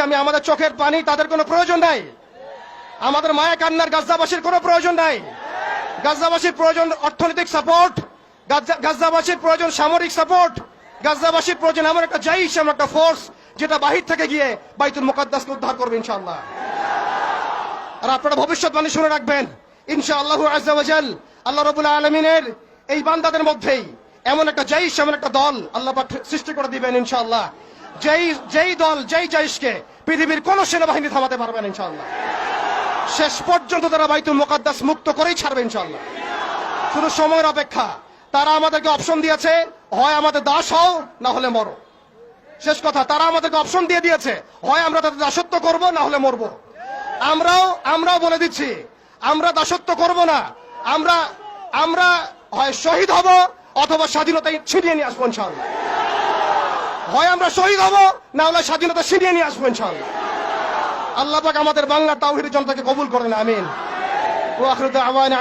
আমি আমাদের চোখের পানি তাদের কোনো প্রয়োজন নাই, আমাদের মায়া কান্নার গাজাবাসীর কোনো প্রয়োজন নাই। গাজাবাসীর প্রয়োজন অর্থনৈতিক সাপোর্ট, গাজাবাসীর প্রয়োজন সামরিক সাপোর্ট, গাজাবাসীর প্রয়োজন এমন একটা জাইশ, এমন একটা ফোর্স যেটা বাহির থেকে গিয়ে বাইতুল মুকাদ্দাসকে উদ্ধার করবে ইনশাআল্লাহ। আর আপনারা ভবিষ্যৎবাণী শুনে রাখবেন, ইনশাআল্লাহু আযজা ওয়া জাল আল্লাহ রাব্বুল আলামিনের এই বান্দাদের মধ্যেই এমন একটা জাইশ, এমন একটা দল আল্লাহ পাক সৃষ্টি করে দিবেন ইনশাআল্লাহ। যেই দল, যেই জাইশকে পৃথিবীর কোন সেনাবাহিনী থামাতে পারবেন ইনশাআল্লাহ। শেষ পর্যন্ত তারা বাইতুল মুকাদ্দাস মুক্ত করেই ছাড়বে ইনশাআল্লাহ। শুধু সময়ের অপেক্ষা। তারা আমাদেরকে অপশন দিয়েছে, হয় আমাদের দাস হও, না হলে মরো। শেষ কথা, তারা আমাদেরকে অপশন দিয়ে দিয়েছে, হয় আমরা তাদের দাসত্ব করব, না হলে মরবো। আমরাও বলে দিচ্ছি, আমরা দাসত্ব করব না। আমরা হয় শহীদ হব, অথবা স্বাধীনতা ছিনিয়ে নিয়ে আসবো ইনশাআল্লাহ। হয় আমরা শহীদ হব, না হলে স্বাধীনতা ছিনিয়ে নিয়ে আসবো ইনশাআল্লাহ। আল্লাহ পাক আমাদের বাংলা তাওহীদের জনতাকে কবুল করেন, আমিন। ওয়া আখিরু দাওয়ানা।